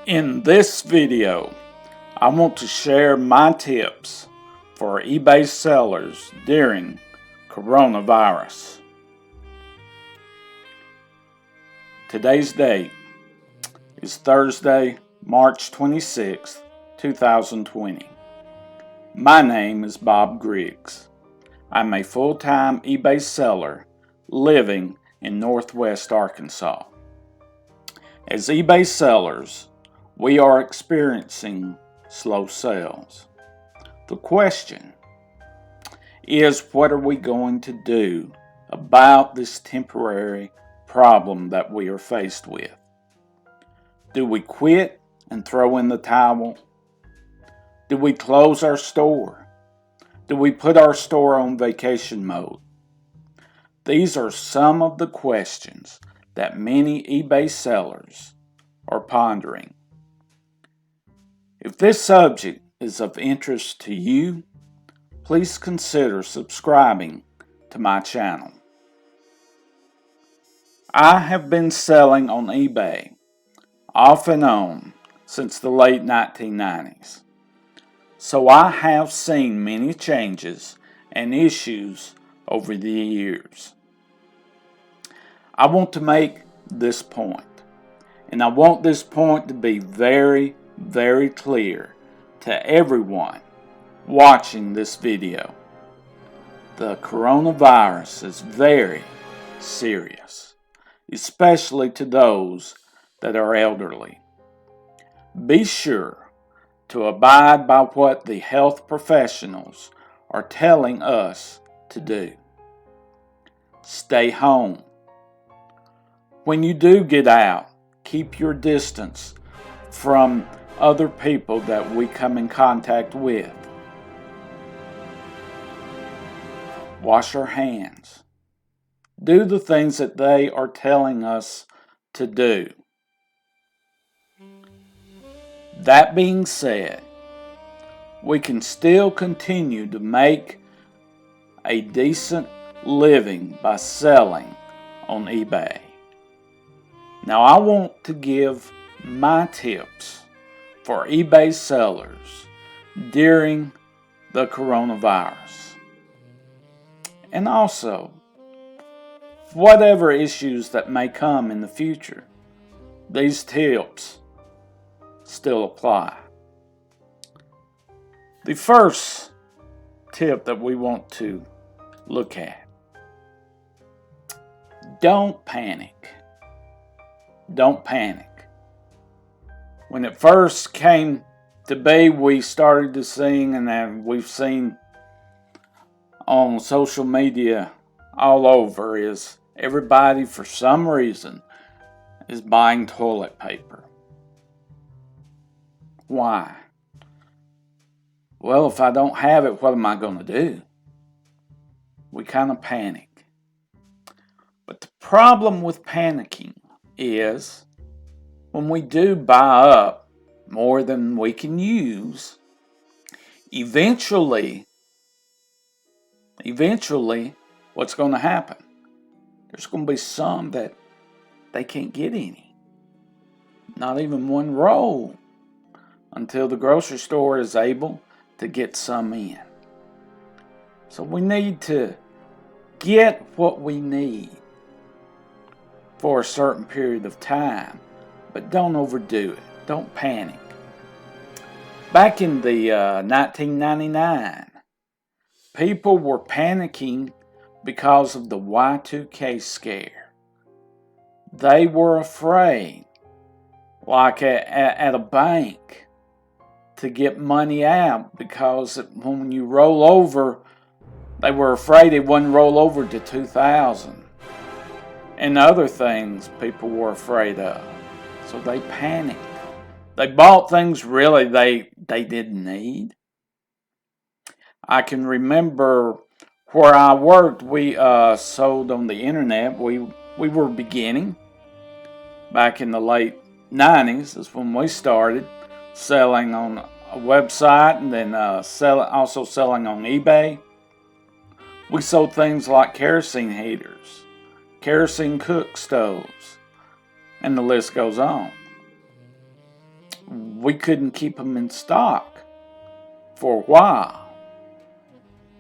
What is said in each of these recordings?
In this video, I want to share my tips for eBay sellers during coronavirus. Today's date is Thursday, March 26, 2020. My name is Bob Griggs. I'm a full-time eBay seller living in Northwest Arkansas. As eBay sellers, we are experiencing slow sales. The question is, what are we going to do about this temporary problem that we are faced with? Do we quit and throw in the towel? Do we close our store? Do we put our store on vacation mode? These are some of the questions that many eBay sellers are pondering. If this subject is of interest to you, please consider subscribing to my channel. I have been selling on eBay off and on since the late 1990s, so I have seen many changes and issues over the years. I want to make this point, and I want this point to be very clear to everyone watching this video. The coronavirus is very serious, especially to those that are elderly. Be sure to abide by what the health professionals are telling us to do. Stay home. When you do get out, keep your distance from other people that we come in contact with. Wash our hands. Do the things that they are telling us to do. That being said, we can still continue to make a decent living by selling on eBay. Now, I want to give my tips for eBay sellers during the coronavirus. And also, whatever issues that may come in the future, these tips still apply. The first tip that we want to look at: don't panic. Don't panic. When it first came to be, we started to see, and we've seen on social media all over, is everybody for some reason is buying toilet paper. Why? Well, if I don't have it, what am I going to do? We kind of panic. But the problem with panicking is when we do buy up more than we can use, eventually, what's going to happen? There's going to be some that they can't get any. Not even one roll until the grocery store is able to get some in. So we need to get what we need for a certain period of time, but don't overdo it. Don't panic. Back in the 1999, people were panicking because of the Y2K scare. They were afraid, like at a bank, to get money out, because when you roll over, they were afraid it wouldn't roll over to 2000. And other things people were afraid of. So they panicked. They bought things really they didn't need. I can remember where I worked, we sold on the internet. We were beginning. Back in the late 90s is when we started selling on a website, and then also selling on eBay. We sold things like kerosene heaters, kerosene cook stoves, and the list goes on. we couldn't keep them in stock for a while.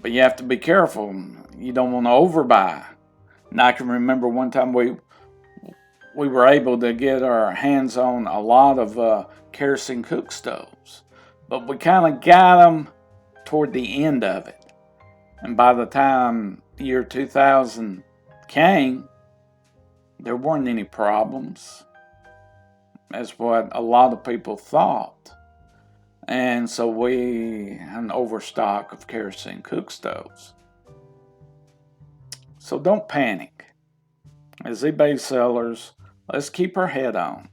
But you have to be careful. You don't want to overbuy. And I can remember one time we were able to get our hands on a lot of kerosene cook stoves. But we kind of got them toward the end of it. And by the time year 2000 came, there weren't any problems, as what a lot of people thought. And so we had an overstock of kerosene cook stoves. So don't panic. As eBay sellers, let's keep our head on.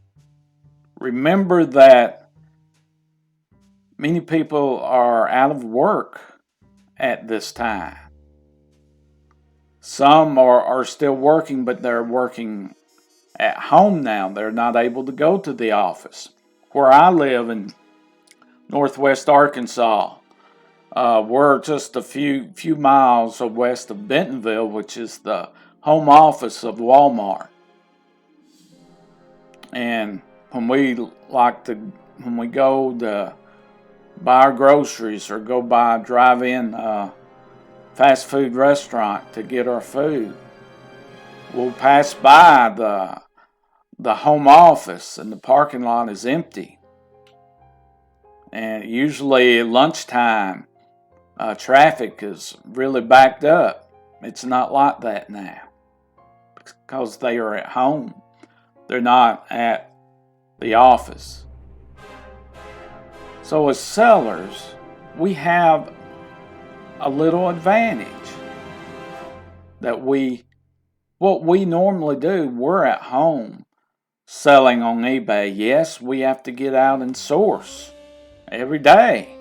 Remember that many people are out of work at this time. Some are still working, but they're working at home now. They're not able to go to the office. Where I live in Northwest Arkansas, we're just a few miles west of Bentonville, which is the home office of Walmart. And when we go to buy our groceries or go by a drive-in fast food restaurant to get our food, we'll pass by the home office and the parking lot is empty. And usually at lunchtime, traffic is really backed up. It's not like that now because they are at home. They're not at the office. So as sellers, we have a little advantage that what we normally do, we're at home selling on eBay. Yes, we have to get out and source every day.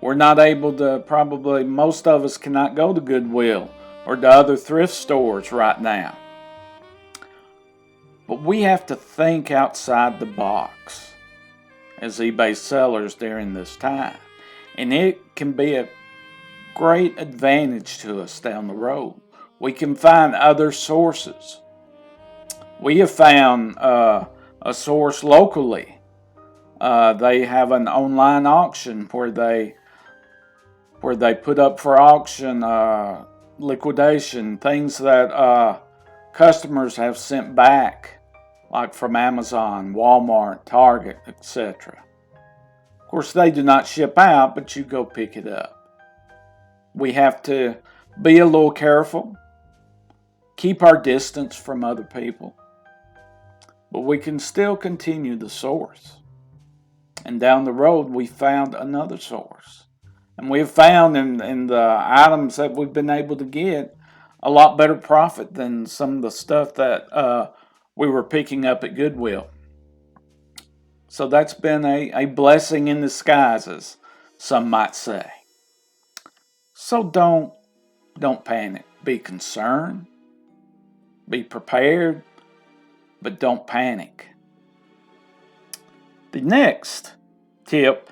We're not able to, probably most of us cannot go to Goodwill or to other thrift stores right now. But we have to think outside the box as eBay sellers during this time. And it can be a great advantage to us down the road. We can find other sources. We have found a source locally. They have an online auction where they put up for auction liquidation, things that customers have sent back, like from Amazon, Walmart, Target, etc. Of course, they do not ship out, but you go pick it up. We have to be a little careful, keep our distance from other people, but we can still continue the source. And down the road, we found another source. And we've found in the items that we've been able to get a lot better profit than some of the stuff that we were picking up at Goodwill. So that's been a blessing in disguise, as some might say. So don't panic. Be concerned. Be prepared. But don't panic. The next tip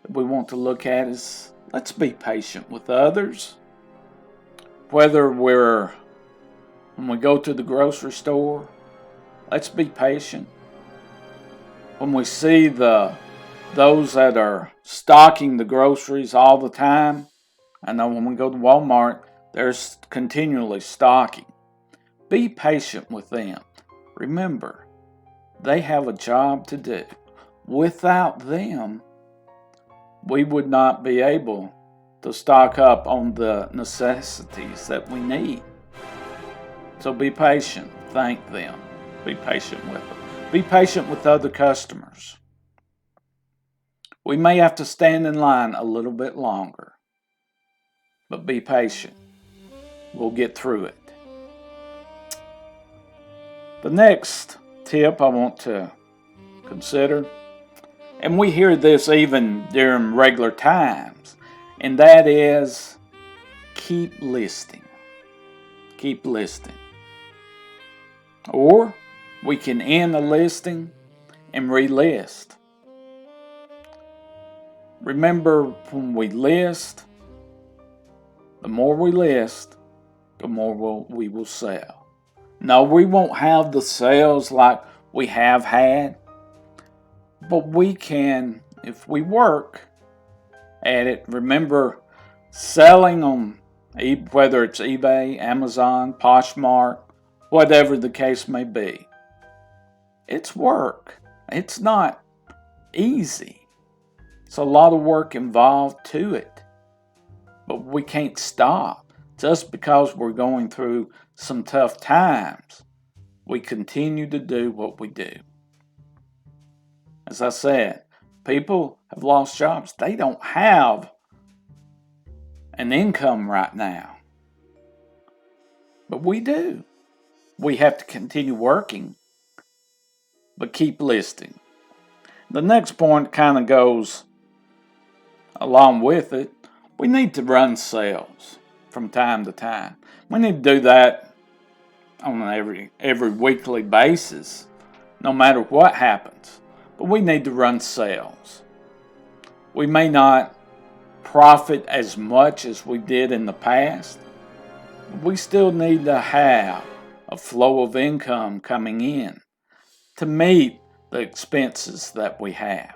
that we want to look at is, let's be patient with others. Whether when we go to the grocery store, let's be patient. When we see those that are stocking the groceries all the time, I know when we go to Walmart, they're continually stocking. Be patient with them. Remember, they have a job to do. Without them, we would not be able to stock up on the necessities that we need. So be patient. Thank them. Be patient with them. Be patient with other customers. We may have to stand in line a little bit longer, but be patient. We'll get through it. The next tip I want to consider, and we hear this even during regular times, and that is keep listing. Keep listing. Or we can end a listing and relist. Remember, when we list, the more we list, the more we will sell. No, we won't have the sales like we have had, But we can, if we work at it, remember selling on whether it's eBay, Amazon, Poshmark, whatever the case may be. It's work. It's not easy. It's a lot of work involved to it. But we can't stop just because we're going through some tough times. We continue to do what we do. As I said, people have lost jobs. They don't have an income right now. But we do. We have to continue working, but keep listing. The next point kind of goes along with it. We need to run sales from time to time. We need to do that on an every weekly basis, no matter what happens. But we need to run sales. We may not profit as much as we did in the past. We still need to have a flow of income coming in to meet the expenses that we have.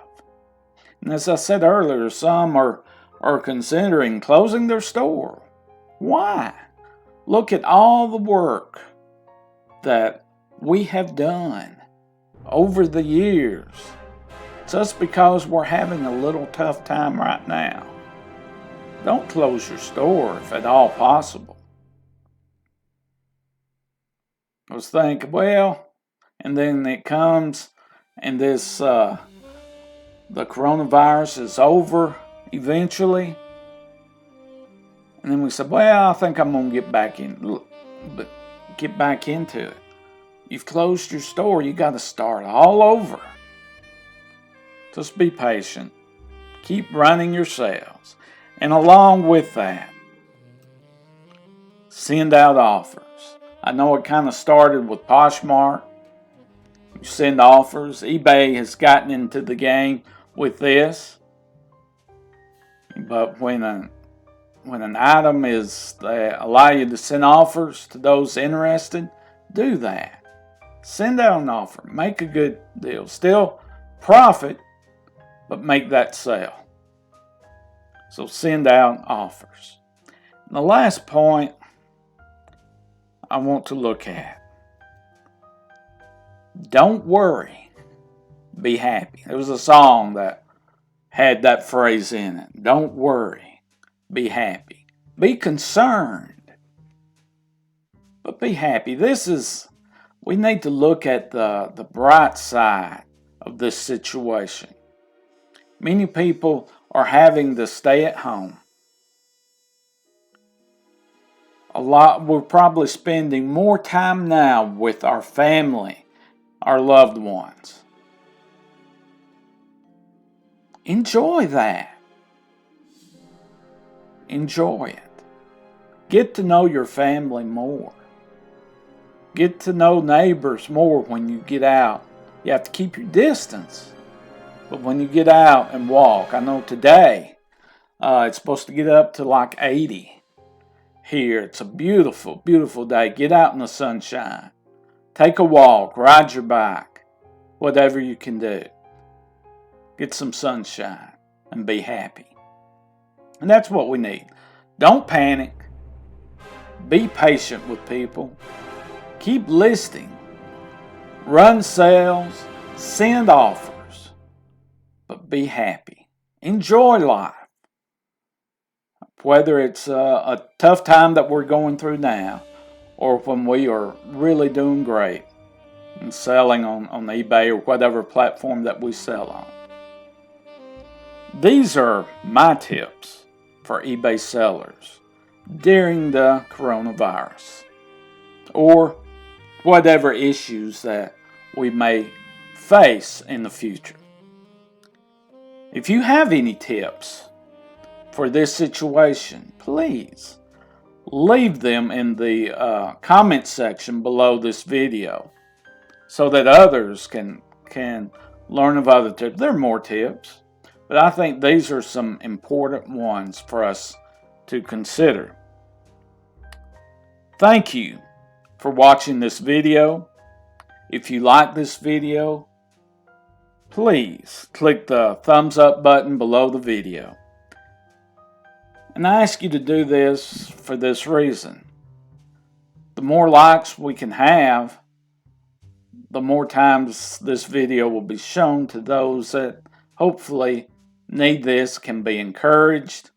And as I said earlier, some are considering closing their store. Why? Look at all the work that we have done over the years just because we're having a little tough time right now. Don't close your store if at all possible. I was thinking, well, and then it comes and this the coronavirus is over eventually. And then we said, well, I think I'm going to get back into it. You've closed your store. You got to start all over. Just be patient. Keep running your sales. And along with that, send out offers. I know it kind of started with Poshmark. You send offers. eBay has gotten into the game with this. But when an item is, they allow you to send offers to those interested, do that. Send out an offer. Make a good deal. Still profit, but make that sale. So send out offers. And the last point I want to look at. Don't worry. Be happy. There was a song that had that phrase in it. Don't worry. Be happy. Be concerned. But be happy. We need to look at the bright side of this situation. Many people are having to stay at home. We're probably spending more time now with our family, our loved ones. Enjoy that. Enjoy it. Get to know your family more. Get to know neighbors more when you get out. You have to keep your distance. But when you get out and walk, I know today it's supposed to get up to like 80 here. It's a beautiful, beautiful day. Get out in the sunshine. Take a walk, ride your bike, whatever you can do. Get some sunshine and be happy. And that's what we need. Don't panic. Be patient with people. Keep listing. Run sales. Send offers. But be happy. Enjoy life. Whether it's a tough time that we're going through now, or when we are really doing great and selling on eBay or whatever platform that we sell on. These are my tips for eBay sellers during the coronavirus or whatever issues that we may face in the future. If you have any tips for this situation, please leave them in the comment section below this video so that others can learn of other tips. There are more tips, but I think these are some important ones for us to consider. Thank you for watching this video. If you like this video, please click the thumbs up button below the video. And I ask you to do this for this reason. The more likes we can have, the more times this video will be shown to those that hopefully need this, can be encouraged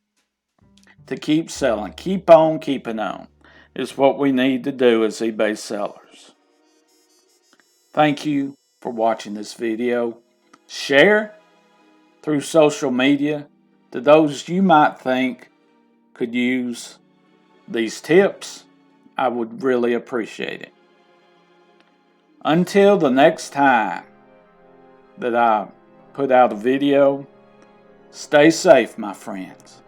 to keep selling. Keep on keeping on is what we need to do as eBay sellers. Thank you for watching this video. Share through social media to those you might think could use these tips. I would really appreciate it. Until the next time that I put out a video, stay safe, my friends.